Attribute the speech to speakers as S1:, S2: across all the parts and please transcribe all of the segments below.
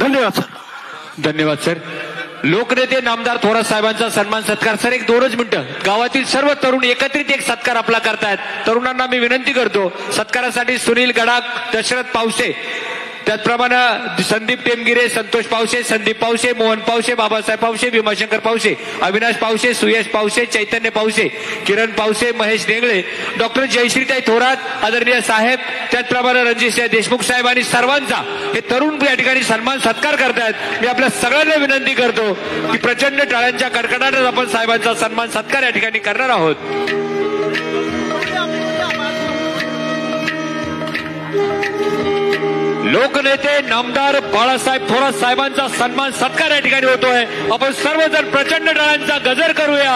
S1: धन्यवाद सर.
S2: धन्यवाद सर. लोकनेते नामदार थोरात साहेबांचा सन्मान सत्कार. सर एक 2च मिनिटं. गावातील सर्व तरुण एकत्रित एक सत्कार आपला करतायत. तरुणांना मी विनंती करतो सत्कारासाठी सुनील गडाख, दशरथ पावसे, त्याचप्रमाणे संदीप टेमगिरे, संतोष पावसे, संदीप पावसे, मोहन पावसे, बाबासाहेब पावसे, भीमाशंकर पावसे, अविनाश पावसे, सुयश पावसे, चैतन्य पावसे, किरण पावसे, महेश डेंगळे, डॉक्टर जयश्रीताई थोरात, आदरणीय साहेब, त्याचप्रमाणे रणजित देशमुख साहेब आणि सर्वांचा हे तरुण या ठिकाणी सन्मान सत्कार करतायत. मी आपल्या सगळ्यांना विनंती करतो की प्रचंड टाळ्यांच्या कडकडाटात आपण साहेबांचा सन्मान सत्कार या ठिकाणी करणार आहोत. लोकनेते नामदार बाळासाहेब थोरात साहेबांचा सन्मान सत्कार या ठिकाणी होतोय. आपण सर्वजण प्रचंड टाळ्यांचा गजर करूया.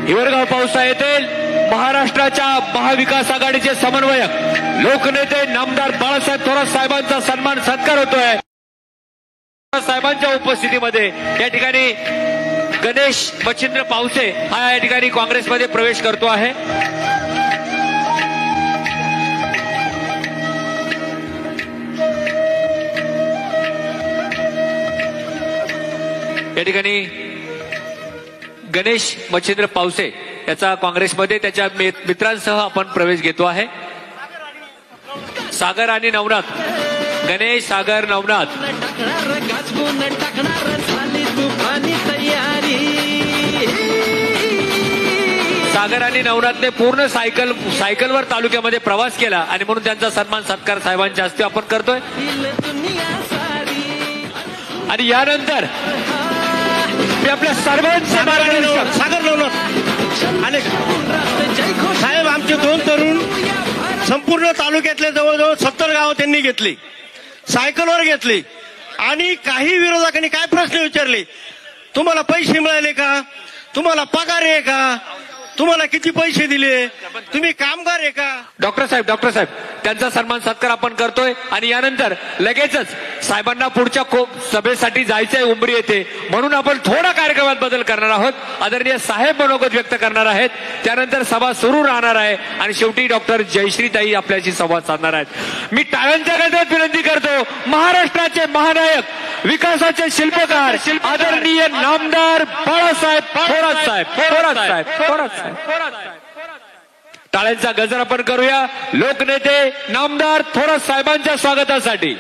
S2: हिवरगाव पावसा येथील महाराष्ट्राच्या महाविकास आघाडीचे समन्वयक लोकनेते नामदार बाळासाहेब थोरात साहेबांचा सन्मान सत्कार होतोय. साहेबांच्या उपस्थितीमध्ये या ठिकाणी गणेश मच्छिंद्र पावसे हा या ठिकाणी काँग्रेसमध्ये प्रवेश करतो आहे. या ठिकाणी गणेश मच्छिंद्र पावसे याचा काँग्रेसमध्ये त्याच्या मित्रांसह आपण प्रवेश घेतो आहे. सागर आणि नवनाथ, गणेश, सागर, नवनाथ. सागर आणि नवनाथने पूर्ण सायकलवर तालुक्यामध्ये प्रवास केला आणि म्हणून त्यांचा सन्मान सत्कार साहेबांच्या हस्ते आपण करतोय. आणि यानंतर मी आपल्या सर्वांचे मार्गदर्शक
S1: सागर नवनाथ आणि साहेब, आमचे 2 तरुण संपूर्ण तालुक्यातले जवळजवळ 70 गावं त्यांनी घेतली, सायकलवर घेतली आणि काही विरोधकांनी काय प्रश्न विचारले, तुम्हाला पैसे मिळाले का, तुम्हाला पगार आहे का, तुम्हाला किती पैसे दिले, तुम्ही कामगार आहे का.
S2: डॉक्टर साहेब त्यांचा सन्मान सत्कार आपण करतोय. आणि यानंतर लगेचच साहेबांना पुढच्या सभेसाठी जायचंय उंबरी येथे, म्हणून आपण थोडा कार्यक्रमात बदल करणार आहोत. आदरणीय साहेब मनोगत व्यक्त करणार आहेत, त्यानंतर सभा सुरू राहणार आहे आणि शेवटी डॉक्टर जयश्रीताई आपल्याशी संवाद साधणार आहेत. मी टाळ्यांच्या गजरात विनंती करतो महाराष्ट्राचे महानायक, विकासाचे शिल्पकार आदरणीय नामदार बाळासाहेब थोरात साहेब. टाळ्यांचा गजर आपण करूया लोकनेते नामदार थोरात साहेबांच्या स्वागतासाठी.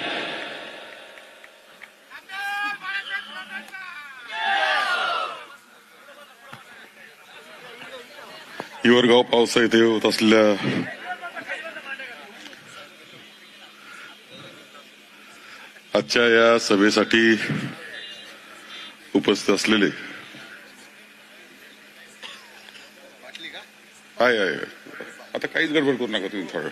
S3: हिवरगाव पावसा येथे होत असलेल्या आजच्या या सभेसाठी उपस्थित असलेले आहे आता काहीच गडबड करू नका तुम्ही. थोडं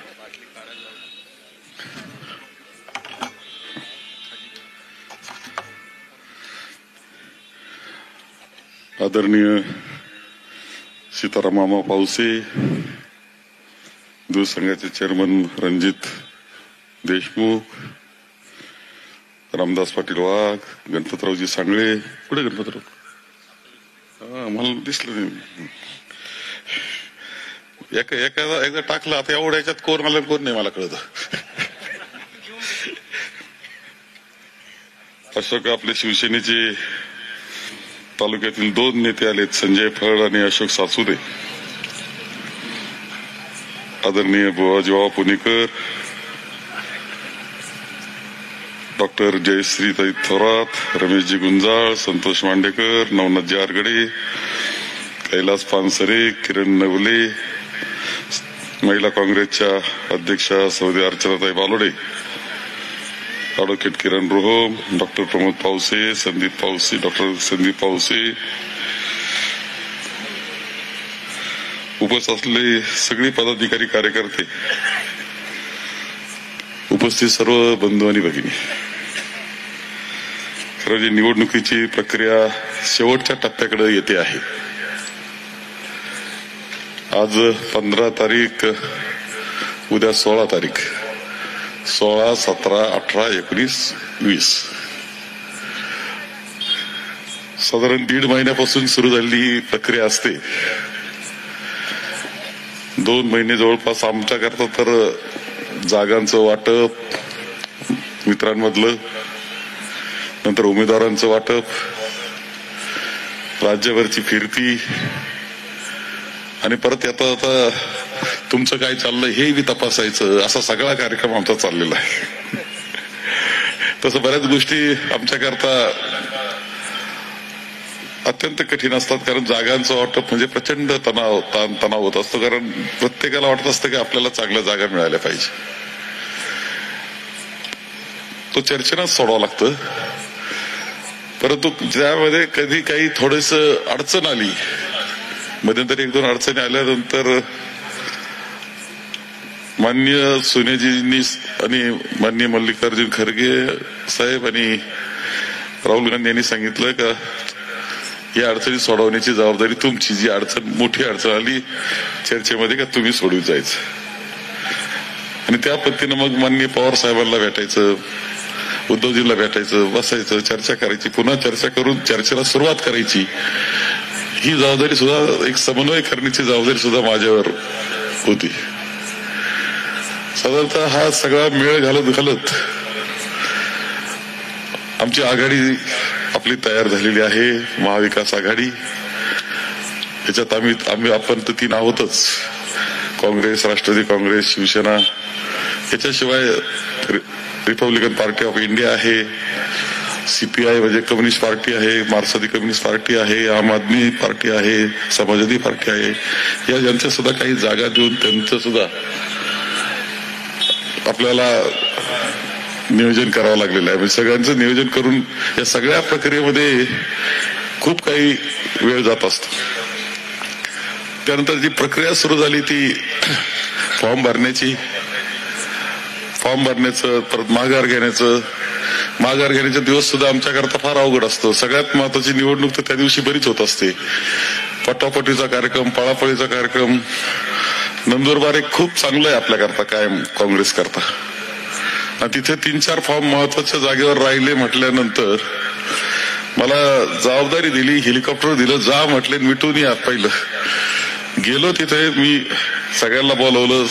S3: आदरणीय सीताराम मामा पावसे, दूध संघाचे चेअरमन रणजित देशमुख, रामदास पाटील वाघ, गणपतरावजी सांगळे. कुठे गणपतराव? मला दिसलं नाही. एकदा टाकलं, आता एवढ्या याच्यात कोण आलं कोण नाही मला कळत. अशोक आपले शिवसेनेचे तालुक्यातील 2 नेते आलेत, संजय फळ आणि अशोक सासुदे. आदरणीय बुवाजीबाबा पुणेकर, डॉक्टर जयश्रीताई थोरात, रमेशजी गुंजाळ, संतोष मांडेकर, नवनाथजी आरगडे, कैलास पानसरे, किरण नवले, महिला काँग्रेसच्या अध्यक्षा सौदी अर्चनाताई बालोडे, ॲडव्होकेट किरण रोहम, डॉक्टर प्रमोद पावसे, संदीप पावसे, डॉक्टर संदीप पावसे, उपस्थित असलेले सगळे पदाधिकारी, कार्यकर्ते, उपस्थित सर्व बंधू आणि भगिनी. खरं जे निवडणुकीची प्रक्रिया शेवटच्या टप्प्याकडे येते आहे. आज 15 तारीख, उद्या 16 तारीख, 16, 17, 18, 19, 20 साधारण 1.5 महिन्यापासून सुरू झालेली प्रक्रिया असते. 2 महिने जवळपास आमच्या करता तर जागांचं वाटप, मित्रांमधलं, नंतर उमेदवारांचं वाटप, राज्यभरची फिरती आणि परत आता तुमचं काय चाललंय हे बी तपासायचं, असा सगळा कार्यक्रम आमचा चाललेला आहे. तसं बऱ्याच गोष्टी आमच्याकरता अत्यंत कठीण असतात, कारण जागांचं वाटप म्हणजे प्रचंड तणाव होत असतो, कारण प्रत्येकाला वाटत असतं की आपल्याला चांगल्या जागा मिळाल्या पाहिजे. तो चर्चेनंच सोडावं लागतं. परंतु ज्यामध्ये कधी काही थोडस अडचण आली, मध्यंतरी 1-2 अडचणी आल्यानंतर माननीय सोनियाजींनी आणि माननीय मल्लिकार्जुन खरगे साहेब आणि राहुल गांधी यांनी सांगितलं का या अडचणी सोडवण्याची जबाबदारी तुमची, जी मोठी अडचण आली चर्चेमध्ये का तुम्ही सोडून जायचं. आणि त्या पद्धतीनं मग माननीय पवार साहेबांना भेटायचं, उद्धवजींना भेटायचं, बसायचं, चर्चा करायची, पुन्हा चर्चा करून चर्चेला सुरुवात करायची. ही जबाबदारी सुद्धा, एक समन्वय करण्याची जबाबदारी सुद्धा माझ्यावर होती. साधारणतः हा सगळा मेळ घालत आमची आघाडी आपली तयार झालेली आहे, महाविकास आघाडी. याच्यात आपण तर 3 आहोतच, काँग्रेस, राष्ट्रवादी काँग्रेस, शिवसेना. याच्याशिवाय रिपब्लिकन पार्टी ऑफ इंडिया आहे, सीपीआय म्हणजे कम्युनिस्ट पार्टी आहे, मार्क्सवादी कम्युनिस्ट पार्टी आहे, आम आदमी पार्टी आहे, समाजवादी पार्टी आहे. या ज्यांच्या सुद्धा काही जागा देऊन त्यांचं सुद्धा आपल्याला नियोजन करावं लागलेलं आहे. सगळ्यांचं नियोजन करून या सगळ्या प्रक्रियेमध्ये खूप काही वेळ जात असतो. त्यानंतर जी प्रक्रिया सुरू झाली ती फॉर्म भरण्याचं, परत माघार घेण्याचे दिवस सुद्धा आमच्याकरता फार अवघड असतो. सगळ्यात महत्वाची निवडणूक तर त्या दिवशी बरीच होत असते. पटापटीचा कार्यक्रम, पळापळीचा कार्यक्रम. नंदुरबार एक खूप चांगलं आहे आपल्याकरता, कायम काँग्रेस करता. आणि तिथे 3-4 फॉर्म महत्वाच्या जागेवर राहिले म्हटल्यानंतर मला जबाबदारी दिली, हेलिकॉप्टर दिलं, जा म्हटले, मिटून या. पहिलं गेलो तिथे, मी सगळ्यांना बोलवलं.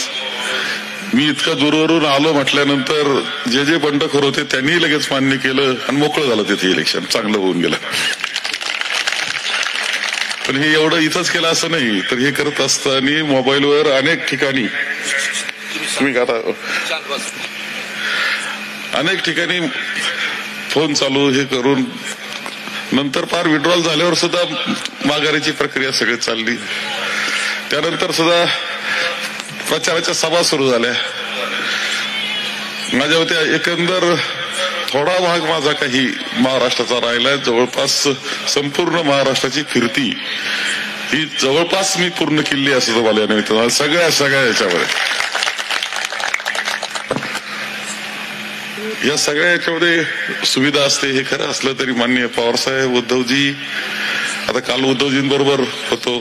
S3: मी इतका दूरवरून आलो म्हटल्यानंतर जे बंडखोर होते त्यांनी लगेच मान्य केलं आणि मोकळं झालं. तिथे इलेक्शन चांगलं होऊन गेलं. पण हे एवढं इथंच केलं असं नाही, तर हे करत असताना मोबाईलवर अनेक ठिकाणी फोन चालू हे करून, नंतर फार विड्रॉल झाल्यावर सुद्धा माघारीची प्रक्रिया सगळी चालली. त्यानंतर सुद्धा प्रचाराच्या सभा सुरू झाल्या. माझ्या होत्या एकंदर थोडा भाग माझा काही महाराष्ट्राचा राहिलाय. जवळपास संपूर्ण महाराष्ट्राची फिरती ही जवळपास मी पूर्ण केली असं मला या निमित्तानं सगळ्या याच्यामध्ये. या सगळ्या याच्यामध्ये सुविधा असते हे खरं असलं तरी माननीय पवारसाहेब, उद्धवजी, आता काल उद्धवजींबरोबर होतो,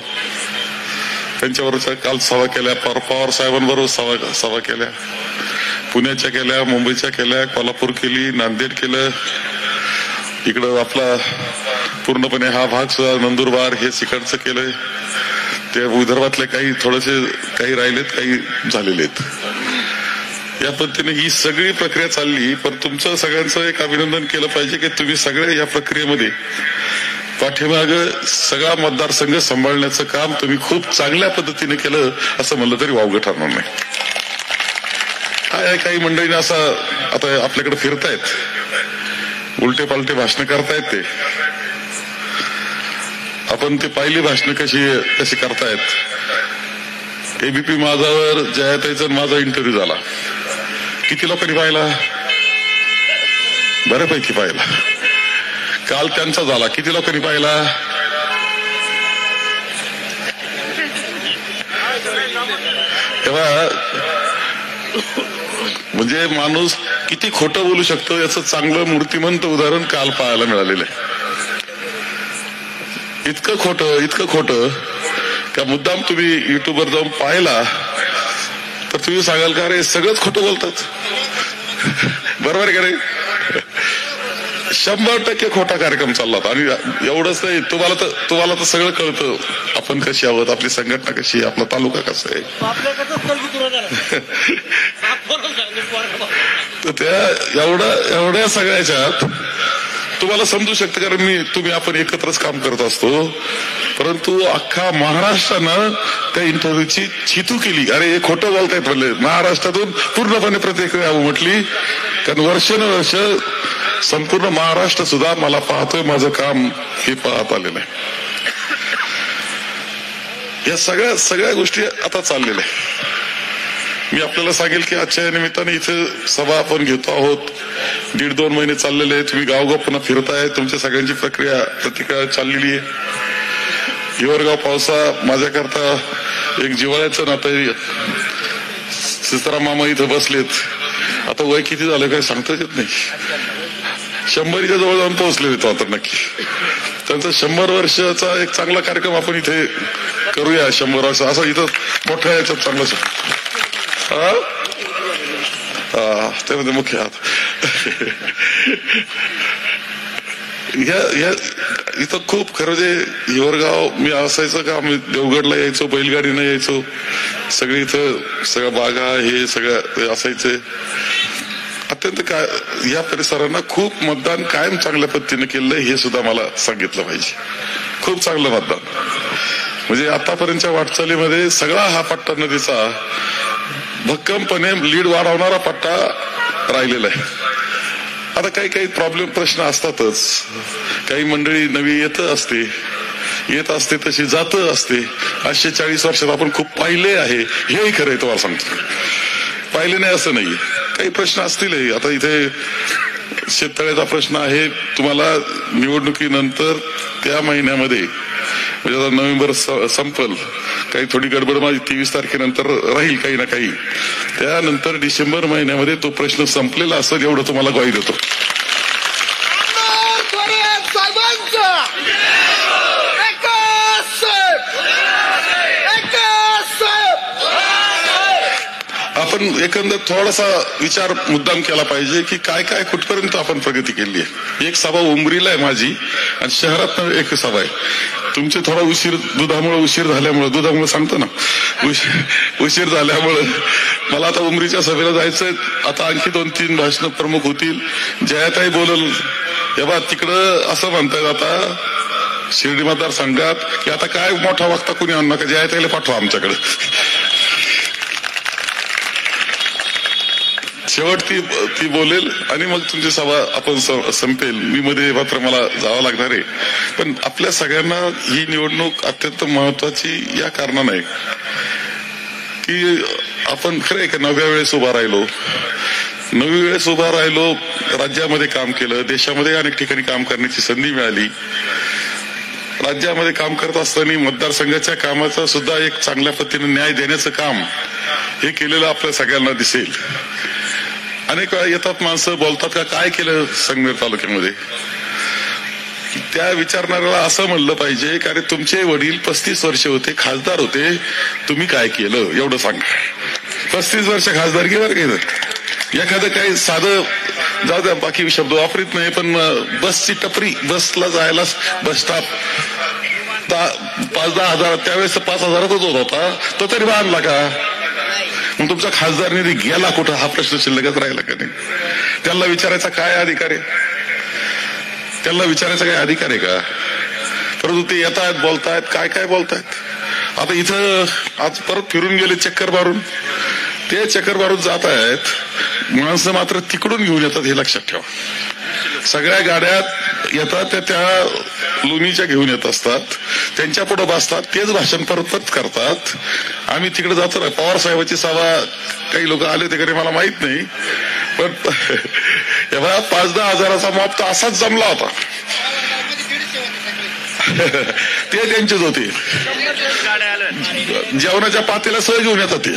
S3: त्यांच्याबरोबर काल सभा केल्या, पवार साहेबांबरोबर सभा केल्या, पुण्याच्या केल्या, मुंबईच्या केल्या, कोल्हापूर केली, नांदेड केलं, इकडं आपला पूर्णपणे हा भाग सुद्धा नंदुरबार हे तिकडचं केलंय. ते विदर्भातले काही राहिलेत, काही झालेले आहेत. या पद्धतीने ही सगळी प्रक्रिया चालली. पण तुमचं सगळ्यांचं एक अभिनंदन केलं पाहिजे की तुम्ही सगळे या प्रक्रियेमध्ये पाठीमाग सगळा मतदारसंघ सांभाळण्याचं काम तुम्ही खूप चांगल्या पद्धतीने केलं असं म्हणलं तरी वावगं ठरणार नाही. काय काही मंडळीने असं आता आपल्याकडे फिरतायत, उलटे पालटे भाषणं करतायत. ते आपण ते पाहिली भाषणं कशी करतायत. एबीपी माझावर जयाताईचा माझा इंटरव्ह्यू झाला. किती लोकांनी पाहिला? बऱ्यापैकी पाहिला. काल त्यांचा झाला, किती लोकांनी पाहिला? तेव्हा म्हणजे माणूस किती खोटं बोलू शकतो याचं चांगलं मूर्तिमंत उदाहरण काल पाहायला मिळालेलं आहे. इतकं खोटं का मुद्दाम तुम्ही युट्यूबवर जाऊन पाहिला तर तुम्ही सांगाल का अरे सगळंच खोटं बोलतात. बरोबर का नाही? 100% खोटा कार्यक्रम चालला होता. आणि एवढंच नाही, तुम्हाला तर सगळं कळतं आपण कशी आहोत, आपली संघटना कशी आहे, आपला तालुका कसा आहे. तर त्या एवढ्या सगळ्याच्यात तुम्हाला समजू शकतं, कारण तुम्ही आपण एकत्रच काम करत असतो, परंतु अख्खा महाराष्ट्रानं त्या इंटरव्ह्यूची चितू केली. अरे हे खोटं बोलतायत म्हणले, महाराष्ट्रातून पूर्णपणे प्रतिक्रिया म्हटली, कारण वर्षानुवर्ष संपूर्ण महाराष्ट्र सुद्धा मला पाहतोय, माझं काम हे पाहत आलेलं आहे. या सगळ्या गोष्टी आता चाललेल्या आहे. मी आपल्याला सांगेल की आजच्या या निमित्ताने इथे सभा आपण घेतो आहोत. 1.5-2 महिने चाललेले आहे. तुम्ही गावगाव पुन्हा फिरताय, तुमच्या सगळ्यांची प्रतिक्रिया चाललेली आहे. हिवरगाव पावसा माझ्याकरता एक जिव्हाळ्याचं नातं आहे. सीताराम मामा इथं बसलेत. आता वय किती झालं काय सांगताच येत नाही. 100च्या जवळ जाऊन पोहोचले तो आता नक्की. त्यांचा 100 वर्षाचा एक चांगला कार्यक्रम आपण इथे करूया. 100 वर्ष असा इथं मोठ्या याच्यात चांगला त्यामध्ये मुख्य आहात. इथं खूप खरं जे हिवरगाव मी असायचं का, आम्ही देवगडला यायचो, बैलगाडीनं यायचो, सगळे इथं सगळ्या बागा हे सगळं असायचे. अत्यंत या परिसरांना खूप मतदान कायम चांगल्या पद्धतीने केलं हे सुद्धा मला सांगितलं पाहिजे. खूप चांगलं मतदान म्हणजे आतापर्यंतच्या वाटचालीमध्ये सगळा हा पट्टा नदीचा भक्कमपणे लीड वाढवणारा पट्टा राहिलेला आहे. आता काही प्रश्न असतातच. काही मंडळी नवी येत असते तशी जात असते. 540 वर्षात आपण खूप पाहिले आहे, हेही खरं आहे. तुम्हाला सांगतो, पाहिले नाही असं नाही. काही प्रश्न असतील. आता इथे शेततळ्याचा प्रश्न आहे. तुम्हाला निवडणुकीनंतर त्या महिन्यामध्ये म्हणजे आता नोव्हेंबर संपल, काही थोडी गडबड माझी 23 तारखेनंतर राहील काही ना काही, त्यानंतर डिसेंबर महिन्यामध्ये तो प्रश्न संपलेला असेल एवढं तुम्हाला ग्वाही देतो. आपण एकंदर थोडासा विचार मुद्दाम केला पाहिजे की काय कुठपर्यंत आपण प्रगती केली आहे. एक सभा उमरीला आहे माझी आणि शहरात एक सभा आहे. तुमचे थोडा उशीर झाल्यामुळे सांगतो ना, उशीर झाल्यामुळे मला आता उमरीच्या सभेला जायचंय. आता आणखी 2-3 भाषण प्रमुख होतील. जयाताई बोलल तेव्हा तिकडं असं म्हणतायत आता शिर्डी मतदारसंघात की आता काय मोठा वक्ता कुणी आणू नका, जयाताईला पाठवा आमच्याकडे. शेवट ती बोलेल आणि मग तुमची सभा आपण संपेल. मी मध्ये मात्र मला जावं लागणार आहे. पण आपल्या सगळ्यांना ही निवडणूक अत्यंत महत्वाची या कारणानं आहे की आपण खरं आहे का नव्या वेळेस उभा राहिलो, राज्यामध्ये काम केलं, देशामध्ये अनेक ठिकाणी काम करण्याची संधी मिळाली. राज्यामध्ये काम करत असताना मतदारसंघाच्या कामाचा सुद्धा एक चांगल्या पद्धतीने न्याय देण्याचं काम हे केलेलं आपल्या सगळ्यांना दिसेल. अनेक वेळा येतात माणसं, बोलतात का काय केलं संगमेर तालुक्यामध्ये. त्या विचारणाऱ्याला असं म्हणलं पाहिजे कारण तुमचे वडील 35 वर्ष होते, खासदार होते, तुम्ही काय केलं एवढं सांगा. 35 वर्ष खासदारकीवर गेलं. एखादं काही साधं जाऊ द्या, बाकी शब्द वापरीत नाही, पण बसची टपरी, बसला जायला बस स्टॉप 5-10 हजार, त्यावेळेस 5,000च होत होता, तो तरी बांधला का? मग तुमचा खासदार निधी गेला कुठं हा प्रश्न शिल्लकच राहिला का नाही? त्याला विचारायचा काय अधिकार आहे? का? परंतु ते येत आहेत, बोलतायत, काय बोलतायत. आता इथं आज परत फिरून गेले चक्कर मारून, ते चक्कर मारून जात आहेत. माणसं मात्र तिकडून घेऊन येतात हे लक्षात ठेवा. सगळ्या गाड्यात येतात त्या लोणीच्या घेऊन येत असतात, त्यांच्या पुढे बसतात, तेच भाषण परत करतात. आम्ही तिकडे जातो ना, पवार साहेबांची सभा काही लोक आले होते, मला माहित नाही, पण 5-10 हजाराचा मॉप तर असाच जमला होता. ते त्यांचेच होते. जेवणाच्या पातेला सहज घेऊन येतात ते.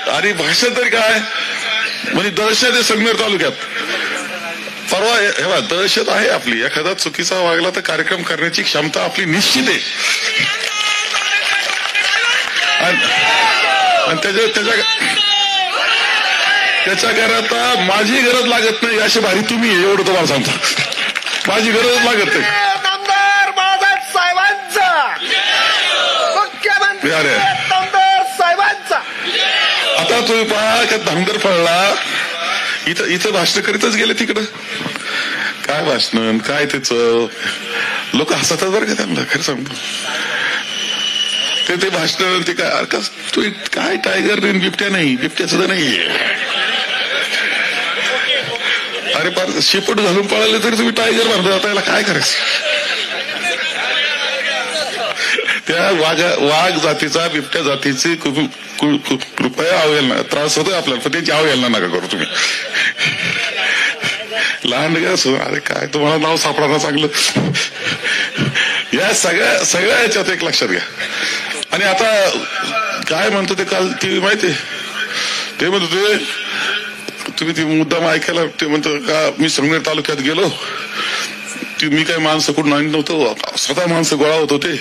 S3: आणि भाषण तरी काय म्हणजे दहशत आहे संगमेर तालुक्यात. परवा हे दहशत आहे आपली. एखादा चुकीचा वागला तर कार्यक्रम करण्याची क्षमता आपली निश्चित आहे. आणि त्याच्या घरात माझी गरज लागत नाही, अशी भारी तुम्ही एवढं तुम्हाला सांगतो. माझी गरज लागत नाही. अरे
S1: नामदार साहेबांचा.
S3: आता तुम्ही पहा का धामदर फळला इथं भाषण करीतच गेले तिकडं. काय भाषण काय त्याचं लोक हसतात बरं का त्यांना, खरं सांगतो. ते भाषण ते काय तू काय टायगर नाही बिबट्या नाही, बिबट्या सुद्धा नाही. अरे पार शेपूट घालून पळाले तरी तुम्ही टायगर म्हणता, आता याला काय करायचं. त्या वाघ जातीचा बिबट्या जातीची कृपया अवहेलना, त्रास होतोय आपल्याला पण त्यांची अवहेलना नका करू तुम्ही. लहान अरे काय तुम्हाला नाव सापडा चांगलं. या सगळ्या याच्यात एक लक्षात घ्या. आणि आता काय म्हणतो ते काल टीव्ही माहिती, ते म्हणतो ते तुम्ही ती मुद्दाम ऐकायला, ते म्हणतो का मी संगमेर तालुक्यात गेलो, मी काही माणसं कुठून आणत नव्हतो, स्वतः माणसं गोळा होत होते,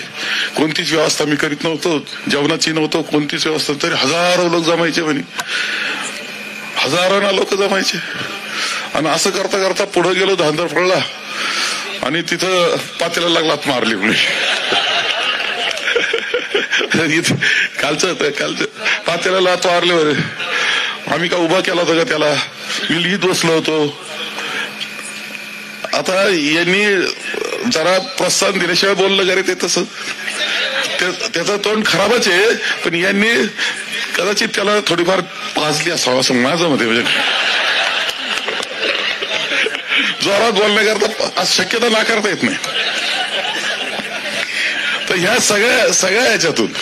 S3: कोणतीच व्यवस्था मी करीत नव्हतो, जेवणाची नव्हतो कोणतीच व्यवस्था, तरी हजारो लोक जमायचे म्हणे, हजारांना लोक जमायचे. आणि असं करता करता पुढे गेलो धांदर फळला आणि तिथं पातेला लागलात मारली म्हणे. कालचं पातेला लात मारले बरे. आम्ही का उभा केला होता का त्याला, मी लिहित बसलो होतो. आता यांनी जरा प्रोत्साहन दिल्याशिवाय बोललं का रे ते तसं, त्याचं तोंड खराबच आहे, पण यांनी कदाचित त्याला थोडीफार पाजली असावं असं माझं मत आहे. म्हणजे जोरात बोलण्याकरता शक्यता नाकारता येत नाही. तर ह्या सगळ्या याच्यातून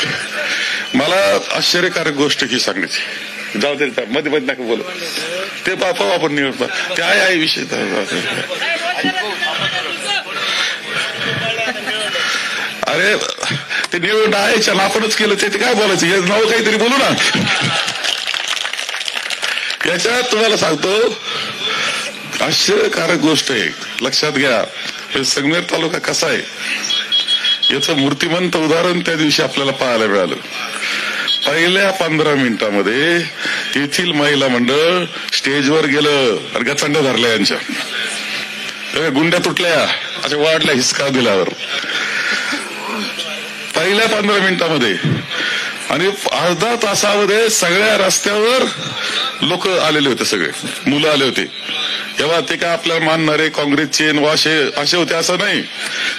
S3: मला आश्चर्यकारक गोष्ट ही सांगायची. जाऊ दे मध्ये मध्ये नका बोलू, ते पाहू आपण निवडता ते आहे विषय. अरे ते निवड आहे आपणच केलं ते काय बोलायचं, हे नाव काहीतरी बोलू ना. याच्यात तुम्हाला सांगतो आश्चर्यकारक गोष्ट आहे, लक्षात घ्या. हे संगमेर तालुका कसा आहे याचं मूर्तिमंत उदाहरण त्या दिवशी आपल्याला पाहायला मिळालं. पहिल्या 15 मिनिटांमध्ये येथील महिला मंडळ स्टेजवर गेलं आणि गचंड धरल्या, यांच्या गुंड्या तुटल्या, अशा वाढल्या हिसका दिल्यावर पहिल्या 15 मिनिटांमध्ये. आणि अर्धा तासामध्ये सगळ्या रस्त्यावर लोक आलेले होते, सगळे मुलं आले होते. तेव्हा ते काय आपल्याला मानणारे काँग्रेसचे असे होते असं नाही,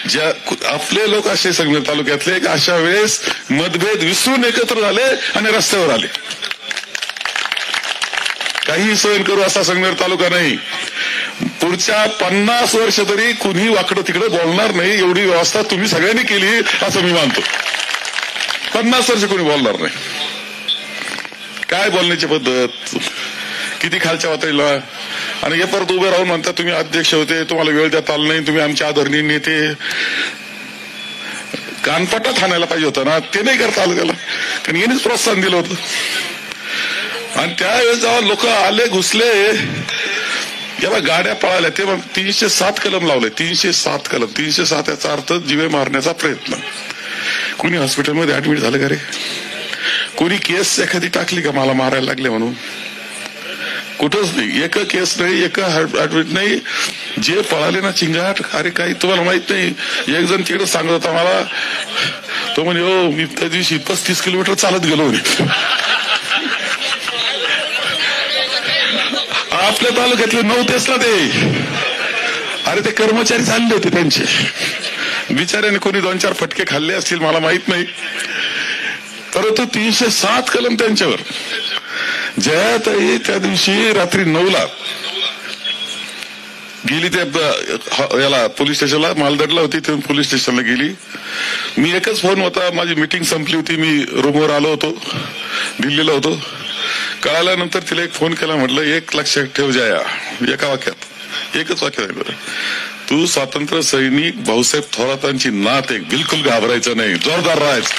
S3: ज्या आपले लोक असे संगमेर तालुक्यातले अशा वेळेस मतभेद विसरून एकत्र झाले आणि रस्त्यावर आले. काही सहन करू असा संगमेर तालुका नाही. पुढच्या 50 वर्ष तरी कुणी वाकडं तिकडे बोलणार नाही, एवढी व्यवस्था तुम्ही सगळ्यांनी केली असं मी मानतो. 50 वर्ष कोणी बोलणार नाही. काय बोलण्याची पद्धत, किती खालच्या पातळीला. आणि हे परत उभे राहून म्हणतात तुम्ही अध्यक्ष होते, तुम्हाला वेळ देता आला नाही, तुम्ही आमच्या आदरणीय नेते. कानपटात हाणायला पाहिजे होतं ना, ते नाही करता आलं त्याला, कारण यांनीच प्रोत्साहन दिलं होतं. आणि त्यावेळेस जेव्हा लोक आले घुसले, जेव्हा गाड्या पळाल्या तेव्हा 307 कलम लावले. 307 कलम, 307 याचा अर्थ जीवे मारण्याचा प्रयत्न. कोणी हॉस्पिटलमध्ये ऍडमिट झालं का रे? कोणी केस एखादी टाकली का मला मारायला लागले म्हणून? कुठंच नाही, एक केस नाही, एक ऍडमिट नाही. जे पळाले ना चिंगाट, अरे काही तुम्हाला माहित नाही. एक जण तिकडे सांगत होता मला, तो म्हणे हो मी त्या दिवशी 35 किलोमीटर चालत गेलो म्हणे. आपल्या तालुक्यातले 9 तेच ना ते. अरे ते कर्मचारी चालले होते त्यांचे, बिचाऱ्याने कोणी 2-4 फटके खाल्ले असतील मला माहित नाही, परंतु 307 कलम त्यांच्यावर. जयाताई त्या दिवशी रात्री 9ला गेली त्या याला पोलीस स्टेशनला, मालदडला होती, ते पोलीस स्टेशनला गेली. मी एकच फोन होता, माझी मीटिंग संपली होती, मी रूमवर आलो होतो, दिल्लीला होतो. कळाल्यानंतर तिला एक फोन केला, म्हटलं एक लक्षात ठेव जया, एका वाक्यात एकच वाक्य आहे बरं, तू स्वातंत्र्य सैनिक भाऊसाहेब थोरातांची नात एक, बिलकुल घाबरायचं नाही, जोरदार राहायचं.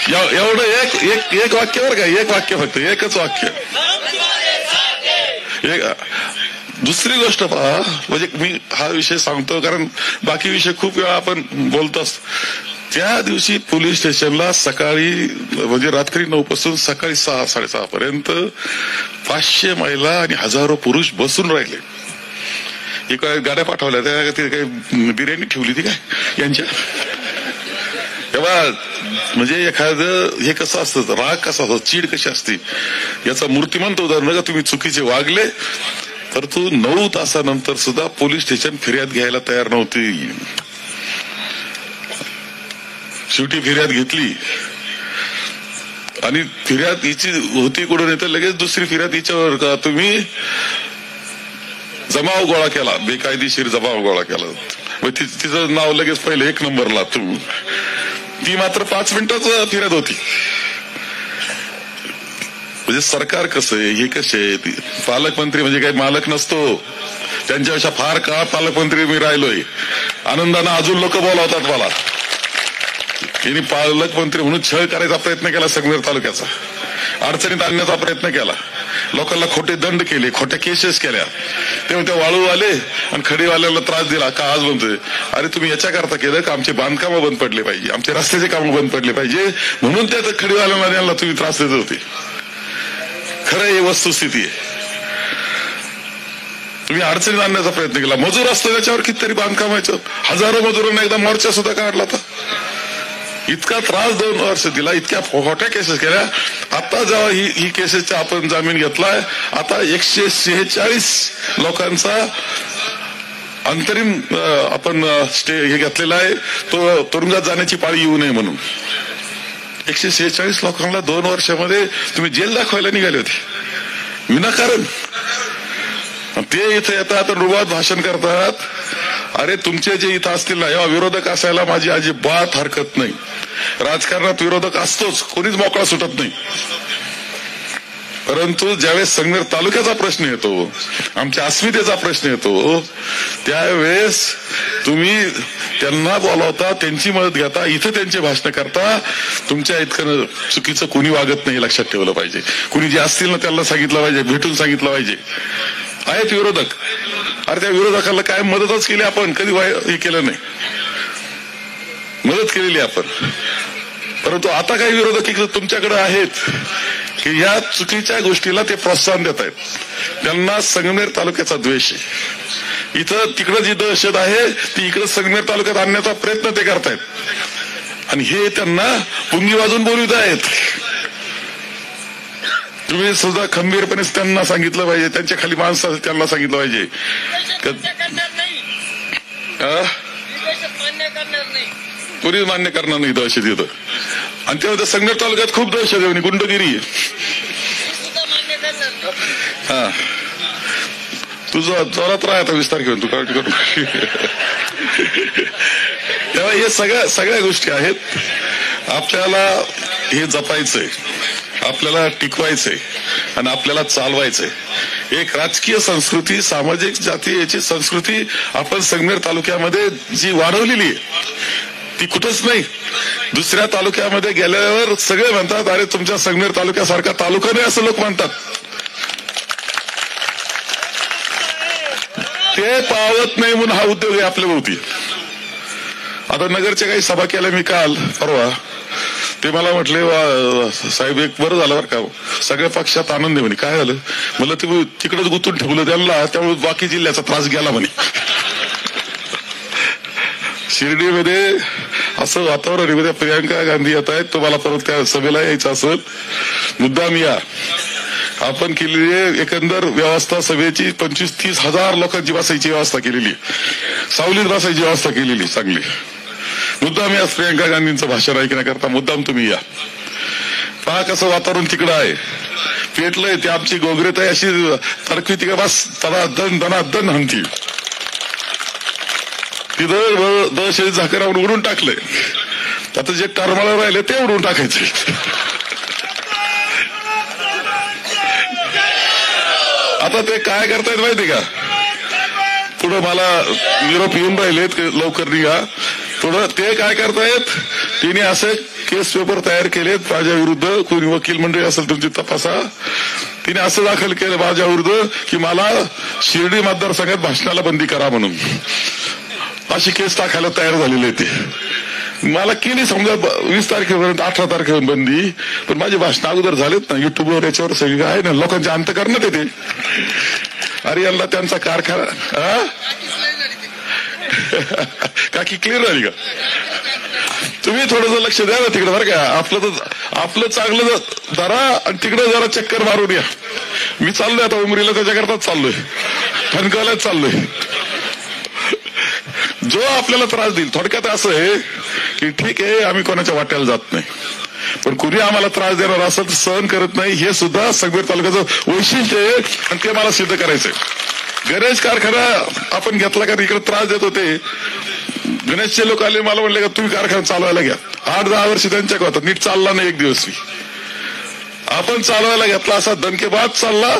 S3: एवढं एक वाक्य बरं का, एक वाक्य फक्त, एकच वाक्य. दुसरी गोष्ट पहा, म्हणजे मी हा विषय सांगतो कारण बाकी विषय खूप वेळा आपण बोलतो असतो. त्या दिवशी पोलीस स्टेशनला सकाळी म्हणजे रात्री 9 पासून सकाळी 6-6:30 पर्यंत 500 महिला आणि हजारो पुरुष बसून राहिले. एका गाड्या पाठवल्या, त्या काही बिर्याणी ठेवली ती काय यांच्या, तेव्हा म्हणजे एखादं हे कसं असतं, राग कसा असतो, चीड कशी असते, याचा मूर्तिमंत उदाहरण का तुम्ही चुकीचे वागले तर तू 9 तासानंतर सुद्धा पोलीस स्टेशन फिर्याद घ्यायला तयार नव्हती. शेवटी फिर्याद घेतली आणि फिर्याद हिची होती कुठून येतं, लगेच दुसरी फिर्याद हिच्यावर का तुम्ही जमाव गोळा केला, बेकायदेशीर जमाव गोळा केला. तिचं नाव लगेच पहिले 1 नंबरला. ती मात्र 5 मिनिटाच फिर्याद होती. म्हणजे सरकार कसं आहे, हे कसे आहे, पालकमंत्री म्हणजे काही मालक नसतो. त्यांच्यापेक्षा फार काळ पालकमंत्री मी राहिलोय. आनंदानं अजून लोक बोलावतात मला. यांनी पालकमंत्री म्हणून छळ करायचा प्रयत्न केला, संगमेर तालुक्याचा अडचणीत आणण्याचा प्रयत्न केला, लोकांना खोटे दंड केले, खोट्या केसेस केल्या. तेव्हा त्या वाळूवाले आणि खडीवाल्याला त्रास दिला. का आज म्हणतोय अरे तुम्ही याच्याकरता केलं का आमचे बांधकामं बंद पडले पाहिजे, आमचे रस्त्याचे कामं बंद पडले पाहिजे, म्हणून त्या खडीवाल्यांना त्यांना तुम्ही त्रास देत होते. खरं ही वस्तुस्थिती आहे. तुम्ही अडचणीत आणण्याचा प्रयत्न केला. मजूर असतो त्याच्यावर कितीतरी बांधकामाचं, हजारो मजुरांना एकदा मोर्चा सुद्धा काढला होता. इतका त्रास 2 वर्ष दिला, इतक्या खोट्या केसेस केल्या. आता जेव्हा ही केसेसचा आपण जामीन घेतलाय, आता 146 लोकांचा अंतरिम आपण स्टे हे घेतलेला आहे, तो तुरुंगात जाण्याची पाळी येऊ नये म्हणून. 146 लोकांना 2 वर्षामध्ये तुम्ही जेल दाखवायला निघाले होते विनाकारण. ते इथे येतात रुबात भाषण करतात. अरे तुमचे जे इथं असतील ना, या विरोधक असायला माझी अजिबात हरकत नाही. राजकारणात विरोधक असतोच, कोणीच मोकळा सुटत नाही. परंतु ज्यावेळेस संगमेर तालुक्याचा प्रश्न येतो, आमच्या अस्मितेचा प्रश्न येतो, त्यावेळेस तुम्ही त्यांना बोलावता, त्यांची मदत घेता, इथं त्यांचे भाषण करता. तुमच्या इतकं चुकीचं कुणी वागत नाही, लक्षात ठेवलं पाहिजे. कुणी जे असतील ना त्यांना सांगितलं पाहिजे, भेटून सांगितलं पाहिजे. आहेत विरोधक, अरे त्या विरोधकाला काय मदतच केली आपण, कधी हे केलं नाही, मदत केलेली आपण. परंतु आता काही विरोधक तुमच्याकडे आहेत की या चुकीच्या गोष्टीला ते प्रोत्साहन देत आहेत. त्यांना संगमेर तालुक्याचा द्वेष आहे. इथं तिकडं जी दहशत आहे ती इकडं संगमेर तालुक्यात आणण्याचा प्रयत्न ते करतायत. आणि हे त्यांना पुंगी वाजून बोलवित आहेत. तुम्ही सुद्धा खंबीरपणे त्यांना सांगितलं पाहिजे, त्यांच्या खाली माणसं त्यांना सांगितलं पाहिजे. कोणीच मान्य करणार नाही दहशत येतं. आणि तेव्हा संगमेर तालुक्यात खूप दहशत आहे, गुंडगिरी आहे. हा तुझं जोरात राह आता 20 तारखेवर, तू काळजी करू. तेव्हा हे सगळ्या गोष्टी आहेत. आपल्याला हे जपायचंय, आपल्याला टिकवायचंय आणि आपल्याला चालवायचंय. एक राजकीय संस्कृती, सामाजिक जाती याची संस्कृती आपण संगमेर तालुक्यामध्ये जी वाढवलेली आहे ती कुठंच नाही. दुसऱ्या तालुक्यामध्ये गेल्यावर सगळे म्हणतात अरे तुमच्या संगमेर तालुक्यासारखा तालुका नाही, असं लोक म्हणतात. ते पावत नाही म्हणून हा उद्योग आहे आपल्या भोवती. आता नगरच्या काही सभा केल्या मी काल परवा, ते मला म्हटले साहेब एक बरं झालं बरं का, सगळ्या पक्षात आनंद आहे म्हणे. काय झालं मला, ते तिकडेच गुंतून ठेवलं त्यांना, त्यामुळे बाकी जिल्ह्याचा त्रास गेला म्हणे. शिर्डीमध्ये असं वातावरण आहे. प्रियांका गांधी येत आहेत, तुम्हाला परत त्या सभेला यायचं असेल मुद्दाम या. आपण केलेली आहे एकंदर व्यवस्था सभेची 25-30 हजार लोकांची बसायची व्यवस्था केलेली, सावलीत बसायची व्यवस्था केलेली चांगली. मुद्दाम या प्रियांका गांधींचं भाषण ऐकण्याकरता, मुद्दाम तुम्ही या. पहा कसं वातावरण तिकडं आहे, पेटलंय. ते आमची गोगरेत आहे अशी तरकवी तिकडे बस दनादन हंती. तिथं दहशती झाकरावर उडून टाकलंय. आता जे टरमाला राहिले ते उडून टाकायचे. आता ते काय करतायत माहिती का, पुढं मला निरोप येऊन राहिलेत लवकर निघा. पुढं ते काय करतायत, तिने असे केस पेपर तयार केलेत माझ्या विरुद्ध. कोणी वकील मंडळी असेल तुमची तपासा. तिने असं दाखल केलं माझ्या विरुद्ध की मला शिर्डी मतदारसंघात भाषणाला बंदी करा म्हणून. अशी केस टाकायला तयार झालेली आहे. ते मला केली समजा 20 तारखेपर्यंत 18 तारखेपर्यंत बंदी, पण माझे भाषण अगोदर झालेत ना युट्यूबवर, याच्यावर सगळी आहे ना, लोकांच्या अंतकरणात येते. अरे यांना त्यांचा कारखाना काकी क्लिअर झाली का? तुम्ही थोडंसं लक्ष द्या ना तिकडे बरं का. आपलं चांगलं धरा आणि तिकडे जरा चक्कर मारून या. मी चाललोय आता उमरीला, त्याच्याकरताच चाललोय, ठणकावल्याच चाललोय. जो आपल्याला त्रास देईल, थोडक्यात असं आहे की ठीक आहे आम्ही कोणाच्या वाट्याला जात नाही, पण कुणी आम्हाला त्रास देणार असेल तर सहन करत नाही. हे सुद्धा संगमेर तालुक्याचं वैशिष्ट्य आहे आणि ते मला सिद्ध करायचंय. गणेश कारखाना आपण घेतला का इकडे त्रास देत होते. गणेशचे लोक आले, मला म्हणले का तुम्ही कारखाना चालवायला घ्या. 8-10 वर्ष त्यांच्याकडे होता, नीट चालला नाही एक दिवस. आपण चालवायला घेतला, असा दणकेबाज चालला.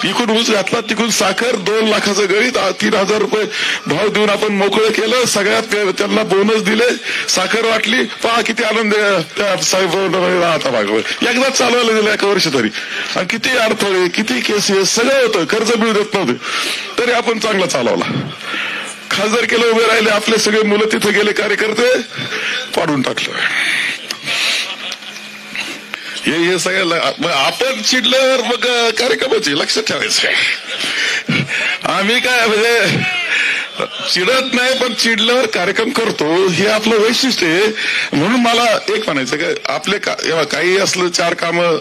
S3: इकडून ऊस घातला, तिकडून साखर, 2 लाखाचं गळीत, 3,000 रुपये भाव देऊन आपण मोकळं केलं. सगळ्यात त्यांना बोनस दिले, साखर वाटली. पहा किती आनंद साहेब आता भागवत. एकदाच चालवायला दिलं 1 वर्ष तरी. आणि किती अडथळे, किती केसेस, सगळं होतं. कर्ज मिळू देत नव्हते, तरी आपण चांगला चालवला. खासदार केलं, उभे राहिले, आपले सगळे मुलं तिथे गेले, कार्यकर्ते पाडून टाकलं. हे सगळं आपण चिडल्यावर मग कार्यक्रमाची लक्षात ठेवायचं. आम्ही काय म्हणजे चिडत नाही, पण चिडल्यावर कार्यक्रम करतो, हे आपलं वैशिष्ट्य आहे. म्हणून मला एक म्हणायचं का आपले काही असलं 4 कामं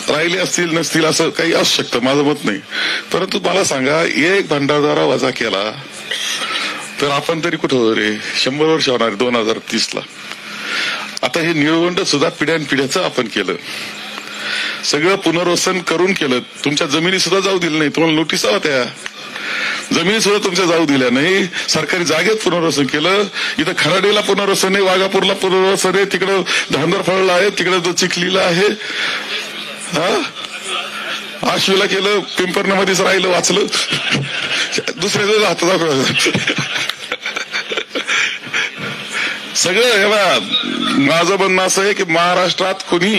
S3: राहिले असतील नसतील असं काही असू शकतं, माझं मत नाही. परंतु मला सांगा, एक भंडारदरा वजा केला तर आपण तरी कुठं रे 100 वर्ष होणार 2030ला. आता हे निळवंड सुद्धा पिढ्यानपिढ्याचं आपण केलं, सगळं पुनर्वसन करून केलं. तुमच्या जमिनी सुद्धा जाऊ दिल्या नाही, तुम्हाला नोटीस होत्या. जमिनी सुद्धा तुमच्या जाऊ दिल्या नाही. सरकारी जागेत पुनर्वसन केलं. इथं खराडीला पुनर्वसन आहे, वाघापूरला पुनर्वसन आहे, तिकडं धांदरफळला आहे, तिकडं चिखलीला आहे, आश्वीला केलं, पिंपरणामध्येच राहिलं, वाचलं. दुसऱ्या दिवस हातात सगळं. हे बघा, माझं म्हणणं असं आहे की महाराष्ट्रात कुणी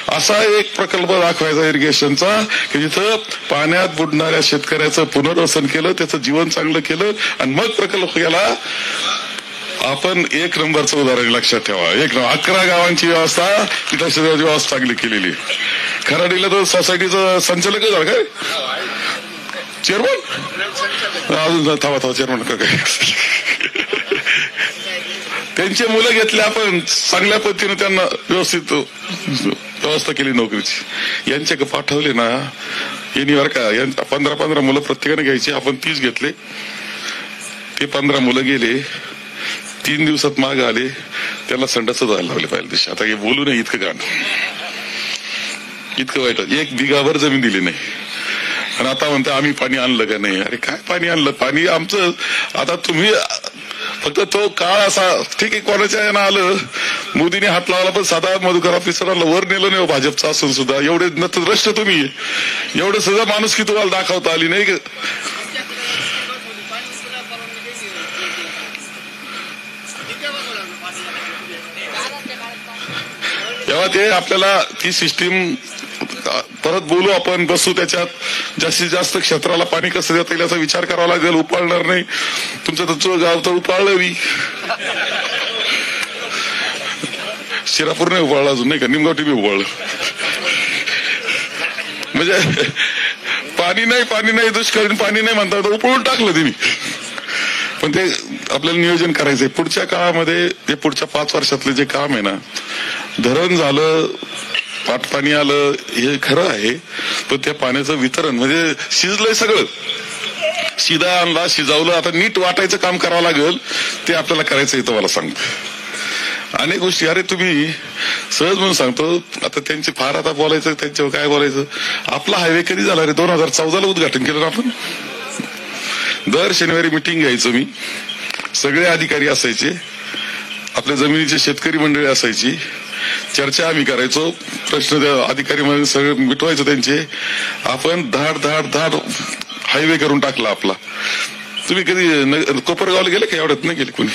S3: असा एक प्रकल्प दाखवायचा इरिगेशनचा की जिथं पाण्यात बुडणाऱ्या शेतकऱ्याचं पुनर्वसन केलं, त्याचं जीवन चांगलं केलं आणि मग प्रकल्प केला. आपण 1 नंबरचं उदाहरण लक्षात ठेवा. 11 गावांची व्यवस्था तिथं व्यवस्था चांगली केलेली. खराडीला तर सोसायटीचं संचालक झालं काय, चेअरमन, अजून थांबा चेअरमन का काय, त्यांचे मुलं घेतले आपण, चांगल्या पद्धतीने त्यांना व्यवस्थित व्यवस्था केली नोकरीची. यांच्याकडे पाठवले ना यांनी बरं का, 15-15 मुलं प्रत्येकाने घ्यायची, आपण 30 घेतले. ते 15 मुलं गेले, 3 दिवसात माग आले, त्याला संडास जायला लावले पहिल्या दिवशी. आता हे बोलू नये इतकं गाणं, इतकं वाईट. 1 बिघाभर जमीन दिली नाही आणि आता म्हणता आम्ही पाणी आणलं का नाही. अरे काय पाणी आणलं, पाणी आमचं. आता तुम्ही फक्त तो काळ असा, ठीक आहे कोणाच्या यानं आलं, मोदीने हात लावला, पण साधा मधुकर ऑफिसरला वर नेलं नाही भाजपचं असून सुद्धा. एवढे नतद्रष्ट तुम्ही, एवढं सुद्धा माणूस की तुम्हाला दाखवता आली नाही. तेव्हा ते आपल्याला ती सिस्टीम परत बोलू, आपण बसू, त्याच्यात जास्तीत जास्त क्षेत्राला पाणी कसं देता येईल याचा विचार करावा लागेल. उपाळणार नाही, तुमचं तुमचं गाव तर उपाळलं मी, शिरापूर नाही उपाळलं अजून नाही का, निमगावटी बी उपाळलं. म्हणजे पाणी नाही दुष्काळी पाणी नाही म्हणता, उपाळून टाकलं तिने. पण ते आपल्याला नियोजन करायचंय पुढच्या काळामध्ये. ते पुढच्या 5 वर्षातले जे काम आहे ना, धरण झालं, पाणी आलं, हे खरं आहे, पण त्या पाण्याचं वितरण म्हणजे शिजलंय सगळं, शिदा आणला, शिजावलं, आता नीट वाटायचं काम करावं लागेल. ते आपल्याला करायचं इथं मला सांगतो अनेक गोष्टी. अरे तुम्ही सहज म्हणून सांगतो, आता त्यांचे फार आता बोलायचं, त्यांच्यावर काय बोलायचं. आपला हायवे कधी झाला रे, 2014ला उद्घाटन केलं ना आपण. दर शनिवारी मिटिंग घ्यायचो मी, सगळे अधिकारी असायचे, आपल्या जमिनीचे शेतकरी मंडळी असायची, चर्चा आम्ही करायचो, प्रश्न अधिकारी मध्ये सगळे मिटवायचो त्यांचे. आपण धाड हायवे करून टाकला आपला. तुम्ही कधी कोपरगावला गेले का? एवढ्यात नाही गेले कोणी.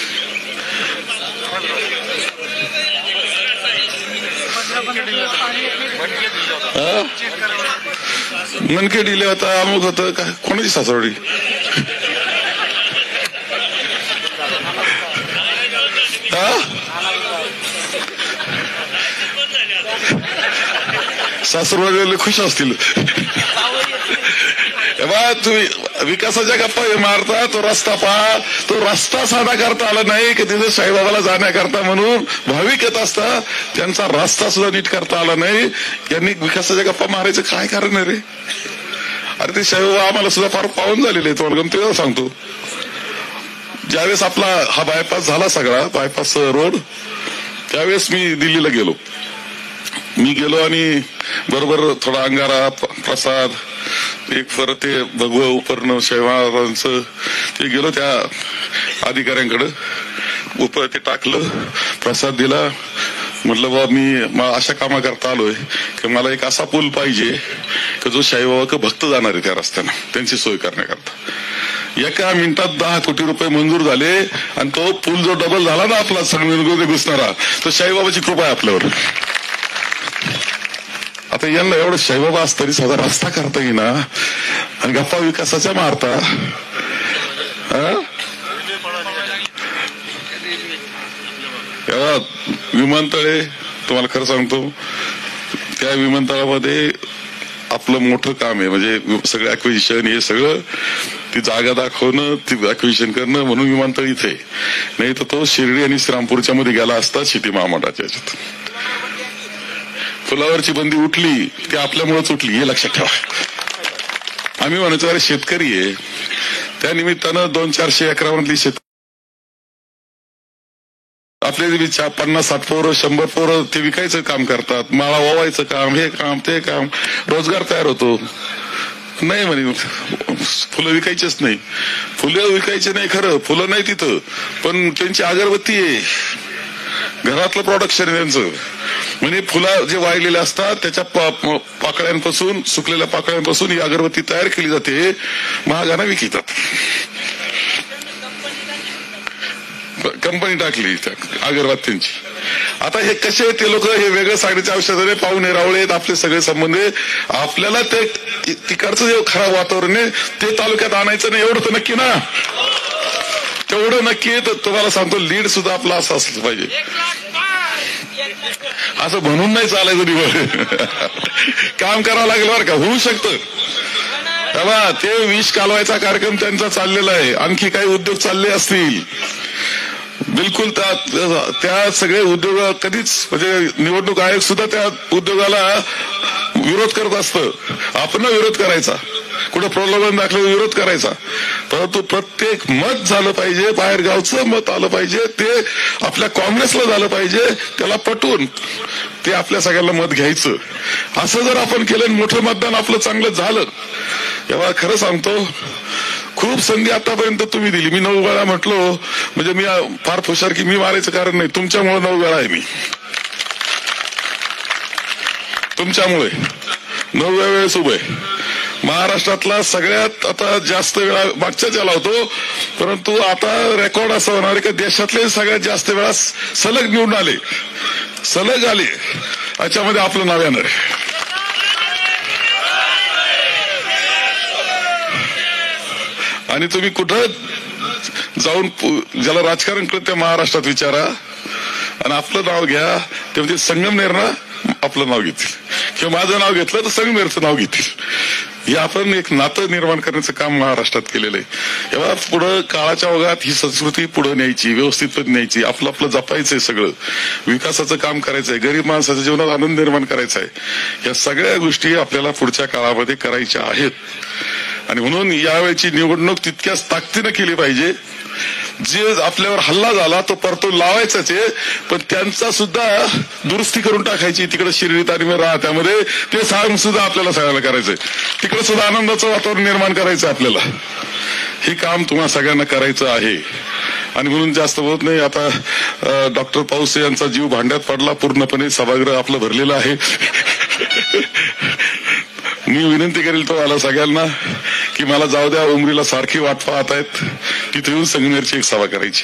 S3: मनके दिले होता, अमुक होतं काय, कोणाची सासवडी. सासरवाडीवाले खुश असतील. तुम्ही विकासाच्या गप्पा हे मारता, तो रस्ता पहा, तो रस्ता साधा करता आला नाही की तिथे साईबाबाला जाण्याकरता म्हणून भाविक येत असता, त्यांचा रस्ता सुद्धा नीट करता आला नाही. यांनी विकासाच्या गप्पा मारायचं काय कारण आहे रे? अरे ते साईबाबा आम्हाला सुद्धा फार पाहून झालेले आहेत. तुम्हाला गमतीला सांगतो, ज्यावेळेस आपला हा बायपास झाला सगळा बायपास रोड, त्यावेळेस मी दिल्लीला गेलो. मी गेलो आणि बरोबर थोडा अंगारा प्रसाद एक परत ते भगव उपर्ण शैवांचं ते गेलो त्या अधिकाऱ्यांकडे, उपर ते टाकलं, प्रसाद दिला. म्हटलं बाबा मी अशा कामा करता आलोय की मला एक असा पूल पाहिजे की जो शाहीबाबा भक्त जाणार आहे त्या रस्त्यानं, त्यांची सोय करण्याकरता. एका मिनिटात 10 कोटी रुपये मंजूर झाले आणि तो पूल जो डबल झाला ना आपला संगमेश्वर घुसणारा, तो शाहीबाबाची कृपा आहे आपल्यावर. आता यांना एवढं शाहीबाबा असं तरी साधा रस्ता करता येईना आणि गप्पा विकासाच्या मारता. विमानतळे तुम्हाला खरं सांगतो, त्या विमानतळामध्ये आपलं मोठं काम आहे, म्हणजे सगळं ऍक्विजिशन हे सगळं ती जागा दाखवणं, ती ऍक्विजिशन करणं, म्हणून विमानतळ इथे. नाही तर तो शिर्डी आणि श्रीरामपूरच्या मध्ये गेला असता सिटी महामंडळाच्या याच्यात. पुलावरची बंदी उठली ती आपल्यामुळेच उठली हे लक्षात ठेवा. आम्ही म्हणायचो अरे शेतकरी आहे, त्या निमित्तानं 200-400 एकरामधली शेत आपले 50-60 पोरं 100 पोरं ते विकायचं काम करतात, माळा वावायचं काम, हे काम ते काम, रोजगार तयार होतो. नाही म्हणे फुलं विकायचीच नाही, फुलं विकायचे नाही खरं, फुलं नाही तिथं, पण त्यांची अगरबत्ती आहे, घरातलं प्रोडक्शन आहे त्यांचं. म्हणजे फुलं जे वाळलेले असतात त्याच्या पाकळ्यांपासून, सुकलेल्या पाकळ्यांपासून ही अगरबत्ती तयार केली जाते, महागानं विकतात. कंपनी टाकली त्या अगरबत्त्यांची. आता हे कसे ते लोक हे वेगळं सांगण्याच्या औषधाने पाहुणे रावळे आहेत आपले सगळे संबंध, आपल्याला ते तिकडचं जे खराब वातावरण आहे ते तालुक्यात आणायचं नाही एवढं तर नक्की ना, तेवढं नक्की. तर तुम्हाला सांगतो लीड सुद्धा आपला असं असलं पाहिजे, असं म्हणून नाही चालायचं निवड. काम करावं लागेल बरं का, होऊ शकतं. तेव्हा ते विष कालवायचा कार्यक्रम त्यांचा चाललेला आहे, आणखी काही उद्योग चालले असतील बिलकुल. त्या सगळे उद्योग कधीच, म्हणजे निवडणूक आयोग सुद्धा त्या उद्योगाला विरोध करत असतं. आपण विरोध करायचा, कुठं प्रलोभन दाखलं विरोध करायचा, परंतु प्रत्येक मत झालं पाहिजे, बाहेर गावचं मत आलं पाहिजे, ते आपल्या काँग्रेसला झालं पाहिजे, त्याला पटवून ते आपल्या सगळ्यांना मत घ्यायचं. असं जर आपण केलं, मोठं मतदान आपलं चांगलं झालं, तेव्हा खरं सांगतो खूप संधी आतापर्यंत तुम्ही दिली. मी 9 वेळा म्हटलो, म्हणजे मी फार हुशार की मी मारायचं कारण नाही, तुमच्यामुळे 9 वेळा आहे मी, तुमच्यामुळे 9व्या वेळेस उभे. महाराष्ट्रातला सगळ्यात आता जास्त वेळा मागच्या त्याला होतो, परंतु आता रेकॉर्ड असं होणार आहे की देशातले सगळ्यात जास्त वेळा सलग निवडून आले, सलग आले, याच्यामध्ये आपलं नाव येणार आहे. आणि तुम्ही कुठं जाऊन ज्याला राजकारण कळत त्या महाराष्ट्रात विचारा आणि आपलं नाव घ्या, ते म्हणजे संगमनेरनं आपलं नाव घेतील किंवा माझं नाव घेतलं तर संगमनेरचं नाव घेतील. हे आपण एक नातं निर्माण करण्याचं काम महाराष्ट्रात केलेलं आहे. तेव्हा पुढं काळाच्या ओघात ही संस्कृती पुढे न्यायची, व्यवस्थित न्यायची, आपलं आपलं जपायचंय, सगळं विकासाचं काम करायचंय, गरीब माणसाच्या जीवनात आनंद निर्माण करायचा आहे. या सगळ्या गोष्टी आपल्याला पुढच्या काळामध्ये करायच्या आहेत. आणि म्हणून यावेळची निवडणूक तितक्याच ताकदीनं केली पाहिजे. जे आपल्यावर हल्ला झाला तो परतून लावायचाच आहे, पण त्यांचा सुद्धा दुरुस्ती करून टाकायची. तिकडे शिर्डीत आणि राहत्यामध्ये ते सांग सुद्धा आपल्याला सगळ्याला करायचंय, तिकडे सुद्धा आनंदाचं वातावरण निर्माण करायचं आपल्याला. हे काम तुम्हाला सगळ्यांना करायचं आहे. आणि म्हणून जास्त बोलत नाही. आता डॉक्टर पाऊसे यांचा जीव भांड्यात पडला, पूर्णपणे सभागृह आपलं भरलेलं आहे. मी विनंती करेल तुम्हाला सगळ्यांना की मला जाऊ द्या, उमरीला सारखी वाट पाहत आहेत, तिथे येऊन संगमेरची एक सभा करायची.